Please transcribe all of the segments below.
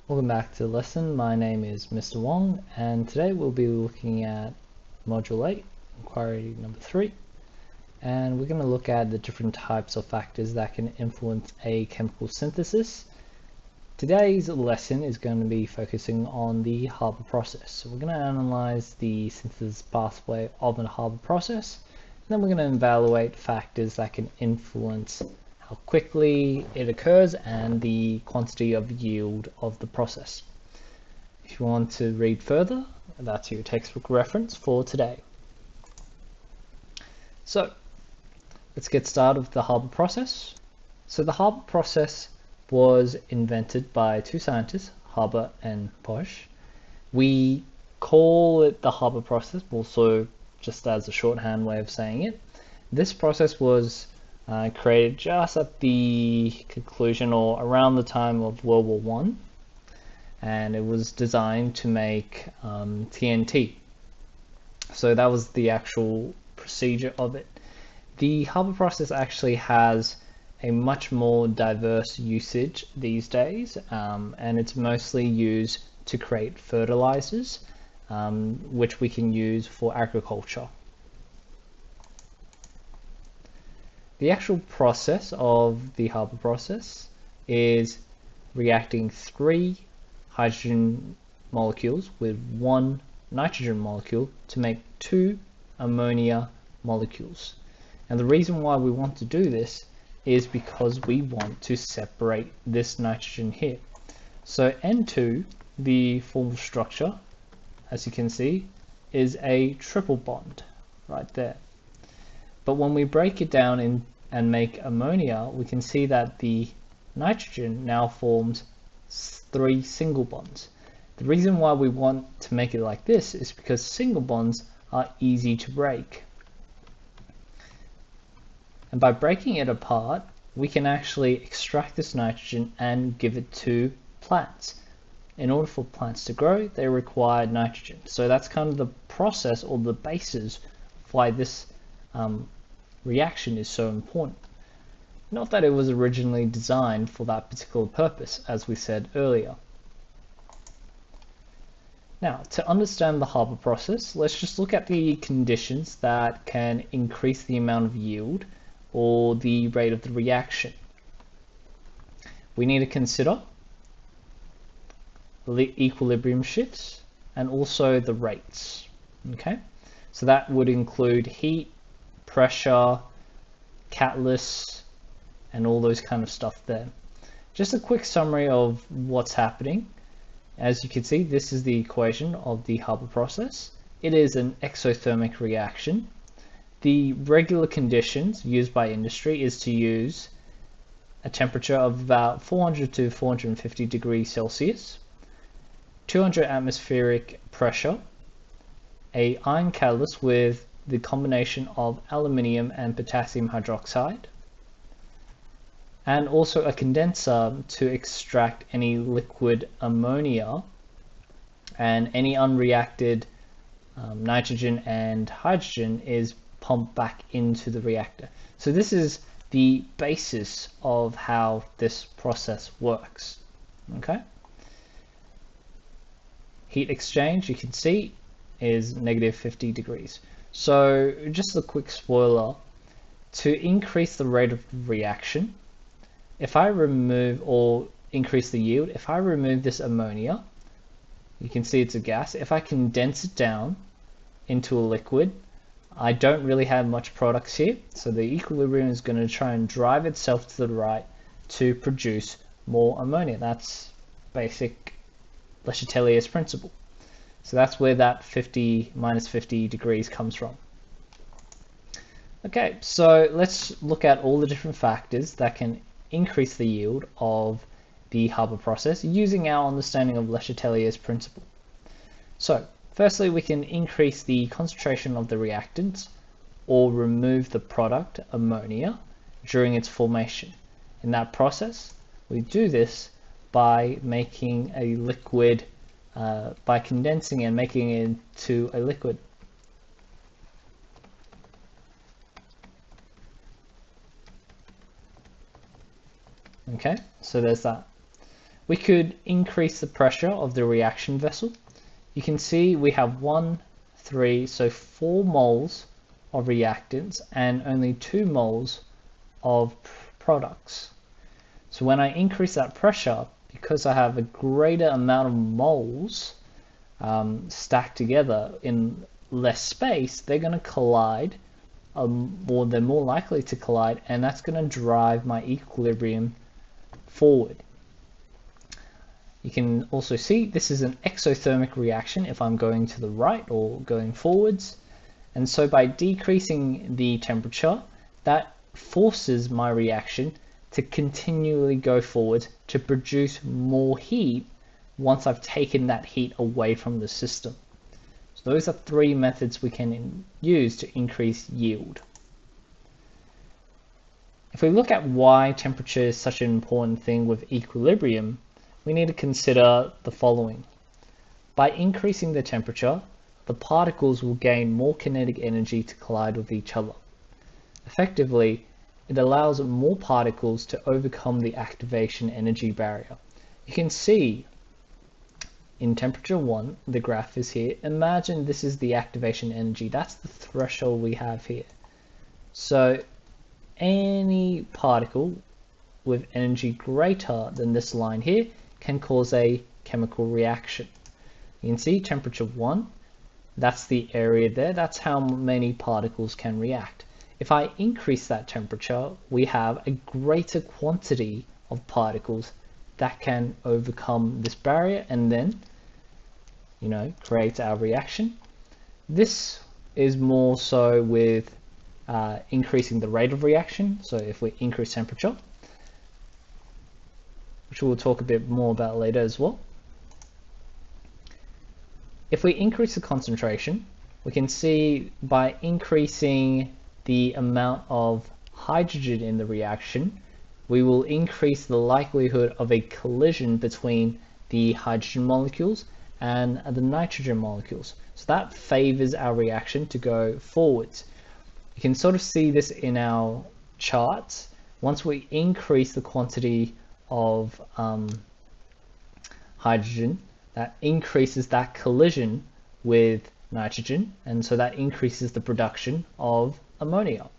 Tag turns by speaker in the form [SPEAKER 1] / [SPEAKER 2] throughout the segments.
[SPEAKER 1] Welcome back to the lesson. My name is Mr. Wong, and today we'll be looking at Module 8, Inquiry number 3, and we're going to look at the different types of factors that can influence a chemical synthesis. Today's lesson is going to be focusing on the Haber process. So we're going to analyze the synthesis pathway of a Haber process, and then we're going to evaluate factors that can influence how quickly it occurs and the quantity of yield of the process. If you want to read further, that's your textbook reference for today. So let's get started with the Haber process. So the Haber process was invented by two scientists, Haber and Bosch. We call it the Haber process, also just as a shorthand way of saying it. This process was created just at the conclusion or around the time of World War I, and it was designed to make TNT. So that was the actual procedure of it. The Haber process actually has a much more diverse usage these days, and it's mostly used to create fertilizers, which we can use for agriculture. The actual process of the Haber process is reacting 3 hydrogen molecules with 1 nitrogen molecule to make 2 ammonia molecules. And the reason why we want to do this is because we want to separate this nitrogen here. So N2, the formal structure, as you can see, is a triple bond right there. But when we break it down and make ammonia, we can see that the nitrogen now forms 3 single bonds. The reason why we want to make it like this is because single bonds are easy to break. And by breaking it apart, we can actually extract this nitrogen and give it to plants. In order for plants to grow, they require nitrogen. So that's kind of the process or the basis of why this reaction is so important. Not that it was originally designed for that particular purpose, as we said earlier. Now, to understand the Haber process, let's just look at the conditions that can increase the amount of yield or the rate of the reaction. We need to consider the equilibrium shifts and also the rates. Okay, so that would include heat, pressure, catalysts, and all those kind of stuff there. Just a quick summary of what's happening. As you can see, this is the equation of the Haber process. It is an exothermic reaction. The regular conditions used by industry is to use a temperature of about 400 to 450 degrees Celsius, 200 atmospheric pressure, a ion catalyst with the combination of aluminium and potassium hydroxide, and also a condenser to extract any liquid ammonia and any unreacted nitrogen and hydrogen is pumped back into the reactor. So this is the basis of how this process works. Okay. Heat exchange, you can see, is negative 50 degrees. So just a quick spoiler, to increase the rate of reaction, if I remove or increase the yield, if I remove this ammonia, you can see it's a gas. If I condense it down into a liquid, I don't really have much products here. So the equilibrium is going to try and drive itself to the right to produce more ammonia. That's basic Le Chatelier's principle. So that's where that minus 50 degrees comes from. Okay, so let's look at all the different factors that can increase the yield of the Haber process using our understanding of Le Chatelier's principle. So firstly, we can increase the concentration of the reactants or remove the product ammonia during its formation. In that process, we do this by making a liquid, by condensing and making it into a liquid. Okay, so there's that. We could increase the pressure of the reaction vessel. You can see we have 1, 3, so 4 moles of reactants and only 2 moles of products. So when I increase that pressure, because I have a greater amount of moles stacked together in less space, they're going to collide, or they're more likely to collide, and that's going to drive my equilibrium forward. You can also see this is an exothermic reaction if I'm going to the right or going forwards. And so by decreasing the temperature, that forces my reaction to continually go forward to produce more heat once I've taken that heat away from the system. So those are 3 methods we can use to increase yield. If we look at why temperature is such an important thing with equilibrium, we need to consider the following. By increasing the temperature, the particles will gain more kinetic energy to collide with each other. Effectively, it allows more particles to overcome the activation energy barrier. You can see in temperature 1, the graph is here. Imagine this is the activation energy. That's the threshold we have here. So any particle with energy greater than this line here can cause a chemical reaction. You can see temperature 1, that's the area there. That's how many particles can react. If I increase that temperature, we have a greater quantity of particles that can overcome this barrier and then, create our reaction. This is more so with increasing the rate of reaction. So if we increase temperature, which we'll talk a bit more about later as well. If we increase the concentration, we can see by increasing the amount of hydrogen in the reaction, we will increase the likelihood of a collision between the hydrogen molecules and the nitrogen molecules. So that favors our reaction to go forwards. You can sort of see this in our charts. Once we increase the quantity of hydrogen, that increases that collision with nitrogen, and so that increases the production of ammonia.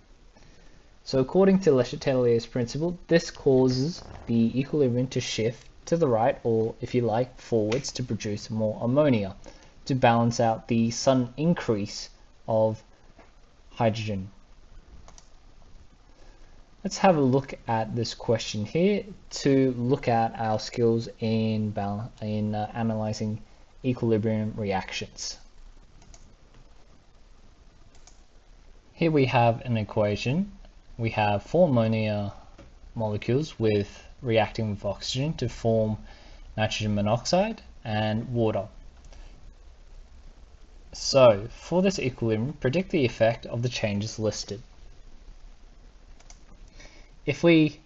[SPEAKER 1] So according to Le Chatelier's principle, this causes the equilibrium to shift to the right, or if you like, forwards, to produce more ammonia, to balance out the sudden increase of hydrogen. Let's have a look at this question here to look at our skills in analyzing equilibrium reactions. Here we have an equation. We have 4 ammonia molecules reacting with oxygen to form nitrogen monoxide and water. So for this equilibrium, predict the effect of the changes listed. If we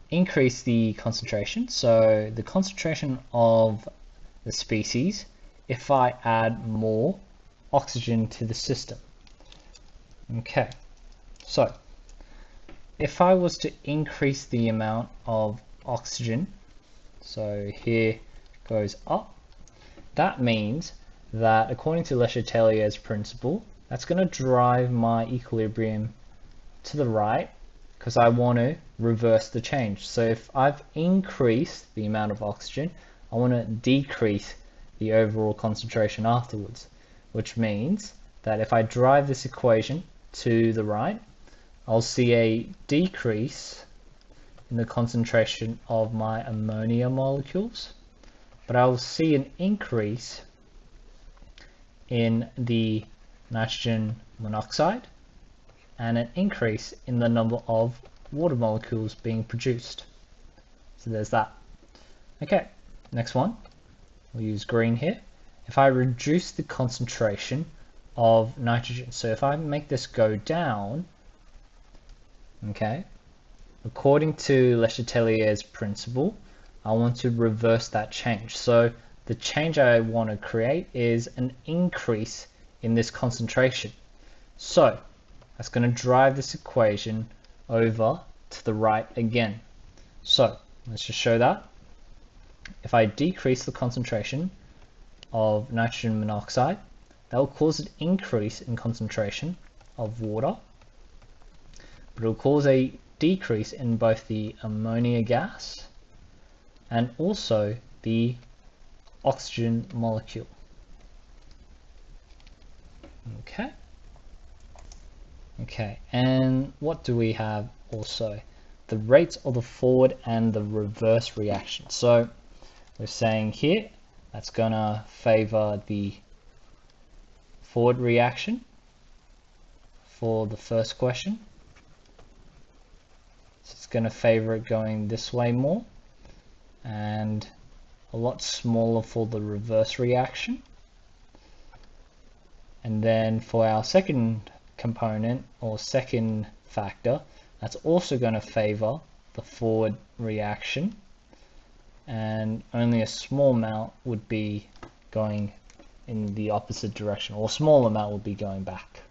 [SPEAKER 1] increase the concentration, so the concentration of the species, if I add more oxygen to the system. Okay, so if I was to increase the amount of oxygen, so here goes up, that means that according to Le Chatelier's principle, that's going to drive my equilibrium to the right because I want to reverse the change. So if I've increased the amount of oxygen, I want to decrease the overall concentration afterwards, which means that if I drive this equation to the right, I'll see a decrease in the concentration of my ammonia molecules, but I'll see an increase in the nitrogen monoxide and an increase in the number of water molecules being produced. So there's that. Okay, next one. We'll use green here. If I reduce the concentration of nitrogen, so if I make this go down, okay, according to Le Chatelier's principle, I want to reverse that change. So the change I want to create is an increase in this concentration. So that's going to drive this equation over to the right again. So let's just show that. if I decrease the concentration of nitrogen monoxide, that will cause an increase in concentration of water, but it will cause a decrease in both the ammonia gas and also the oxygen molecule. Okay, and what do we have also? The rates of the forward and the reverse reaction. So we're saying here that's gonna favor the forward reaction for the first question. So it's gonna favor it going this way more, and a lot smaller for the reverse reaction. And then for our second component or second factor, that's also going to favor the forward reaction, and only a small amount would be going in the opposite direction, or a small amount would be going back.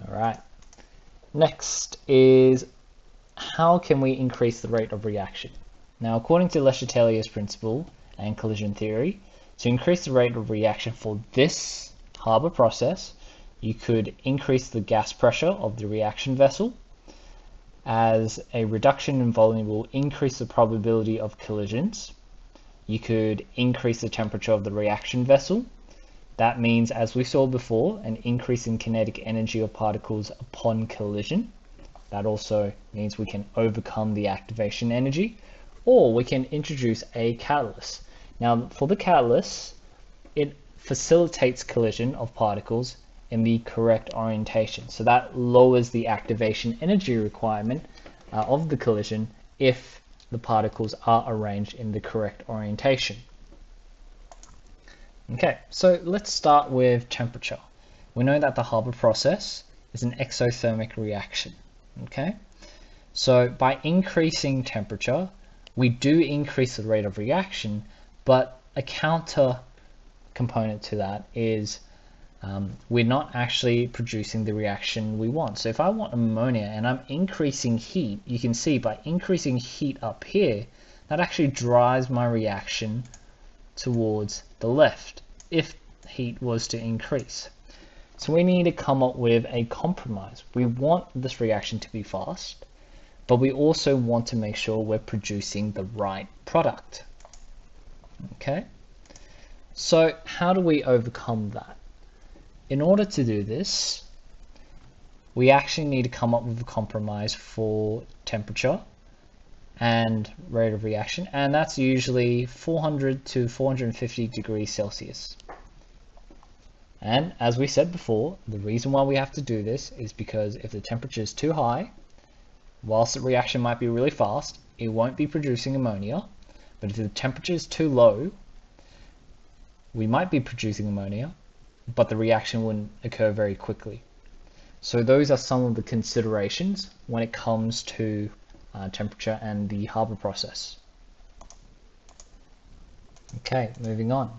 [SPEAKER 1] All right. Next is, how can we increase the rate of reaction? Now, according to Le Chatelier's principle and collision theory, to increase the rate of reaction for this Haber process, you could increase the gas pressure of the reaction vessel, as a reduction in volume will increase the probability of collisions. You could increase the temperature of the reaction vessel. That means, as we saw before, an increase in kinetic energy of particles upon collision. That also means we can overcome the activation energy, or we can introduce a catalyst. Now, for the catalyst, it facilitates collision of particles in the correct orientation. So that lowers the activation energy requirement of the collision if the particles are arranged in the correct orientation. Okay, so let's start with temperature. We know that the Haber process is an exothermic reaction. Okay, so by increasing temperature, we do increase the rate of reaction, but a counter component to that is we're not actually producing the reaction we want. So if I want ammonia and I'm increasing heat, you can see by increasing heat up here, that actually drives my reaction towards the left if heat was to increase. So we need to come up with a compromise. We want this reaction to be fast, but we also want to make sure we're producing the right product. Okay, so how do we overcome that? In order to do this, we actually need to come up with a compromise for temperature and rate of reaction, and that's usually 400 to 450 degrees Celsius. And as we said before, the reason why we have to do this is because if the temperature is too high, whilst the reaction might be really fast, it won't be producing ammonia. But if the temperature is too low, we might be producing ammonia, but the reaction wouldn't occur very quickly. So those are some of the considerations when it comes to temperature and the Haber process. Okay, moving on.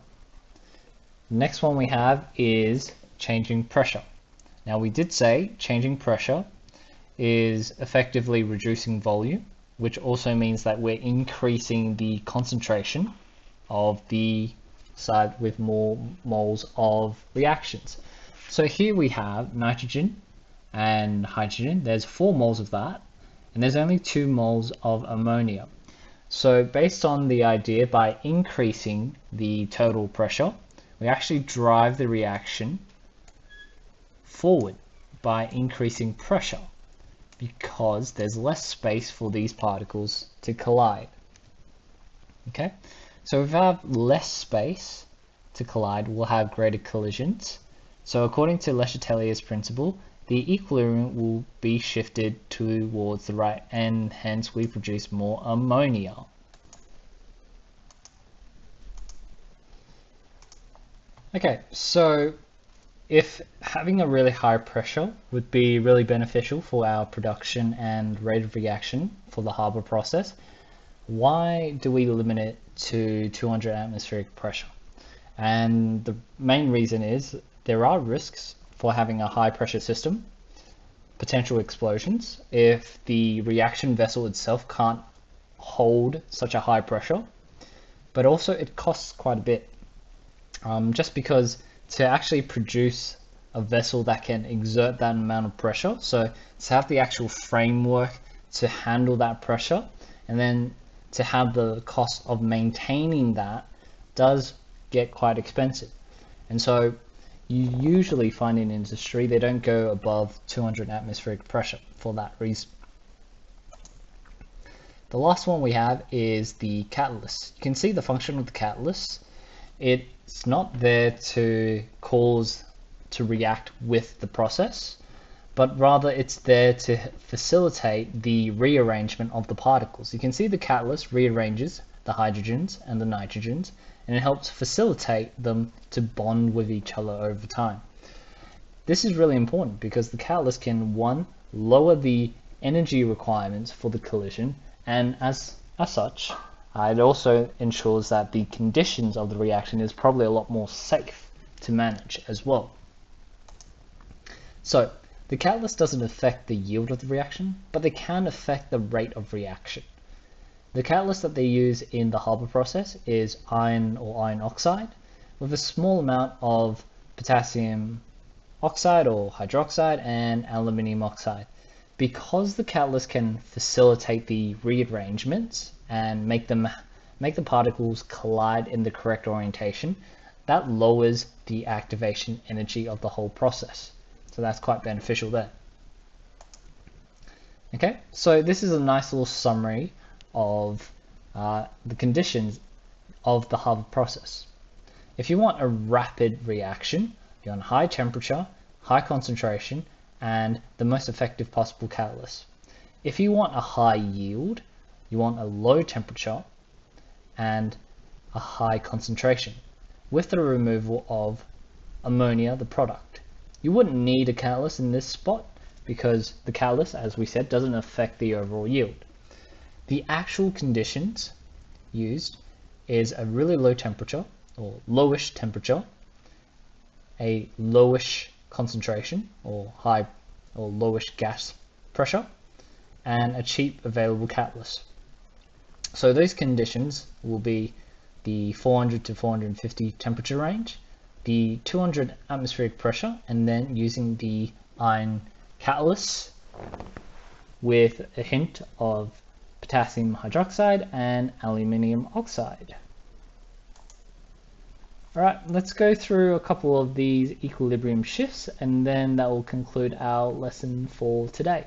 [SPEAKER 1] Next one we have is changing pressure. Now we did say changing pressure is effectively reducing volume, which also means that we're increasing the concentration of the side with more moles of reactions. So here we have nitrogen and hydrogen. There's 4 moles of that, and there's only 2 moles of ammonia. So based on the idea, by increasing the total pressure, we actually drive the reaction forward by increasing pressure, because there's less space for these particles to collide. Okay, so if we have less space to collide, we'll have greater collisions. So according to Le Chatelier's principle, the equilibrium will be shifted towards the right, and hence we produce more ammonia. Okay, so if having a really high pressure would be really beneficial for our production and rate of reaction for the Haber process, why do we limit it to 200 atmospheric pressure? And the main reason is there are risks for having a high pressure system, potential explosions. If the reaction vessel itself can't hold such a high pressure, but also it costs quite a bit. Just because to actually produce a vessel that can exert that amount of pressure, so to have the actual framework to handle that pressure, and then to have the cost of maintaining that does get quite expensive. And so you usually find in industry they don't go above 200 atmospheric pressure for that reason. The last one we have is the catalyst. You can see the function of the catalyst. It's not there to react with the process, but rather it's there to facilitate the rearrangement of the particles. You can see the catalyst rearranges the hydrogens and the nitrogens, and it helps facilitate them to bond with each other over time. This is really important because the catalyst can, one, lower the energy requirements for the collision, and as such, it also ensures that the conditions of the reaction is probably a lot more safe to manage as well. So the catalyst doesn't affect the yield of the reaction, but they can affect the rate of reaction. The catalyst that they use in the Haber process is iron or iron oxide with a small amount of potassium oxide or hydroxide and aluminium oxide. Because the catalyst can facilitate the rearrangements and make the particles collide in the correct orientation, that lowers the activation energy of the whole process. So that's quite beneficial there. Okay, so this is a nice little summary of the conditions of the Haber process. If you want a rapid reaction, you want high temperature, high concentration, and the most effective possible catalyst. If you want a high yield, you want a low temperature and a high concentration with the removal of ammonia, the product. You wouldn't need a catalyst in this spot because the catalyst, as we said, doesn't affect the overall yield. The actual conditions used is a really low temperature or lowish temperature, a lowish concentration or high or lowish gas pressure, and a cheap available catalyst. So those conditions will be the 400 to 450 temperature range, the 200 atmospheric pressure, and then using the iron catalyst with a hint of potassium hydroxide and aluminium oxide. Alright, let's go through a couple of these equilibrium shifts and then that will conclude our lesson for today.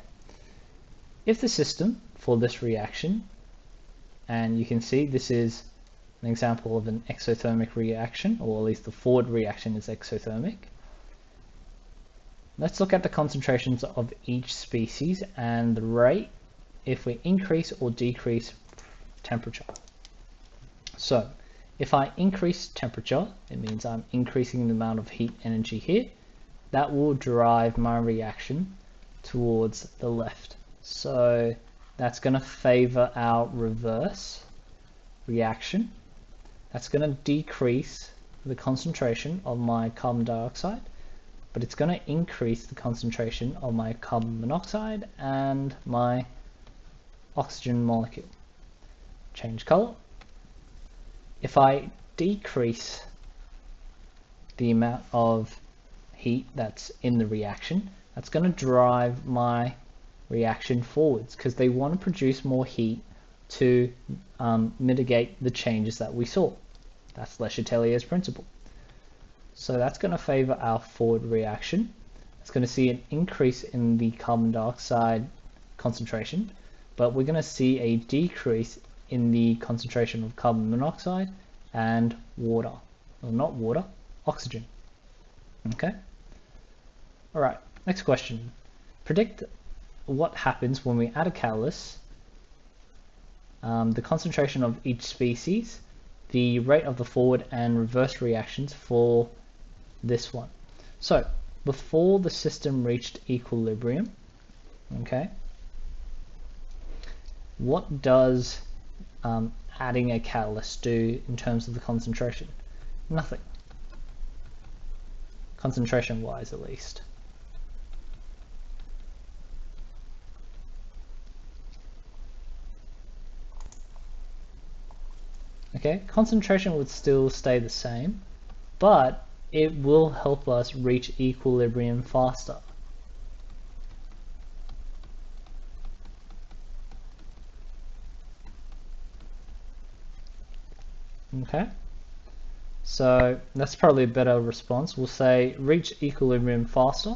[SPEAKER 1] If the system for this reaction, and you can see this is an example of an exothermic reaction, or at least the forward reaction is exothermic. Let's look at the concentrations of each species and the rate if we increase or decrease temperature. So if I increase temperature, it means I'm increasing the amount of heat energy here. That will drive my reaction towards the left. So that's going to favor our reverse reaction. That's going to decrease the concentration of my carbon dioxide, but it's going to increase the concentration of my carbon monoxide and my oxygen molecule. Change color. If I decrease the amount of heat that's in the reaction, that's going to drive my reaction forwards because they want to produce more heat to mitigate the changes that we saw. That's Le Chatelier's principle. So that's going to favor our forward reaction. It's going to see an increase in the carbon dioxide concentration, but we're going to see a decrease in the concentration of carbon monoxide and water, or not water, oxygen. Okay. All right, next question. Predict what happens when we add a catalyst, the concentration of each species, the rate of the forward and reverse reactions for this one. So before the system reached equilibrium, okay, what does adding a catalyst do in terms of the concentration? Nothing. Concentration wise, at least. Okay, concentration would still stay the same, but it will help us reach equilibrium faster. Okay, so that's probably a better response. We'll say reach equilibrium faster.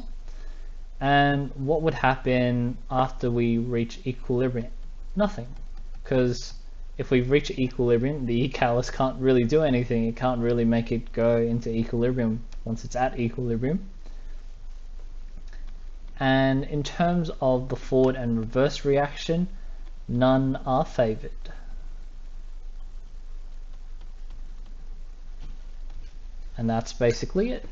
[SPEAKER 1] And what would happen after we reach equilibrium? Nothing, because if we reach equilibrium, the callus can't really do anything. It can't really make it go into equilibrium once it's at equilibrium. And in terms of the forward and reverse reaction, none are favored. And that's basically it.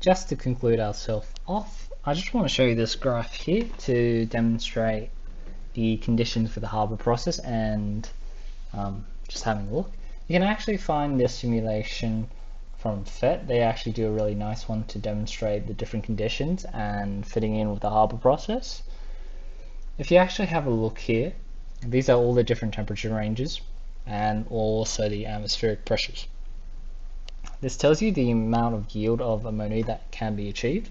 [SPEAKER 1] Just to conclude ourselves off, I just want to show you this graph here to demonstrate the conditions for the Haber process, and just having a look. You can actually find this simulation from PhET. They actually do a really nice one to demonstrate the different conditions and fitting in with the Haber process. If you actually have a look here, these are all the different temperature ranges and also the atmospheric pressures. This tells you the amount of yield of ammonia that can be achieved.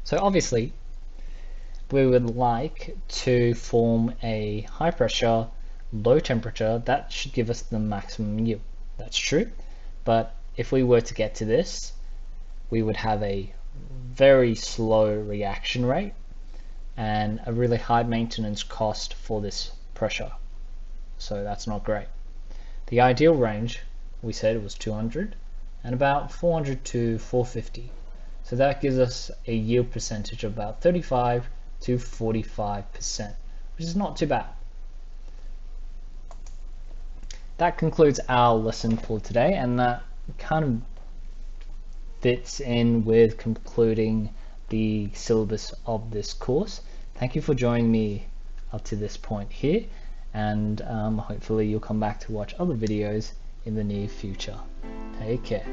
[SPEAKER 1] So obviously, we would like to form a high pressure, low temperature that should give us the maximum yield. That's true, but if we were to get to this, we would have a very slow reaction rate and a really high maintenance cost for this pressure. So that's not great. The ideal range, we said it was 200 and about 400 to 450. So that gives us a yield percentage of about 35 to 45%, which is not too bad. That concludes our lesson for today, and that kind of fits in with concluding the syllabus of this course. Thank you for joining me up to this point here, and hopefully you'll come back to watch other videos in the near future. Take care.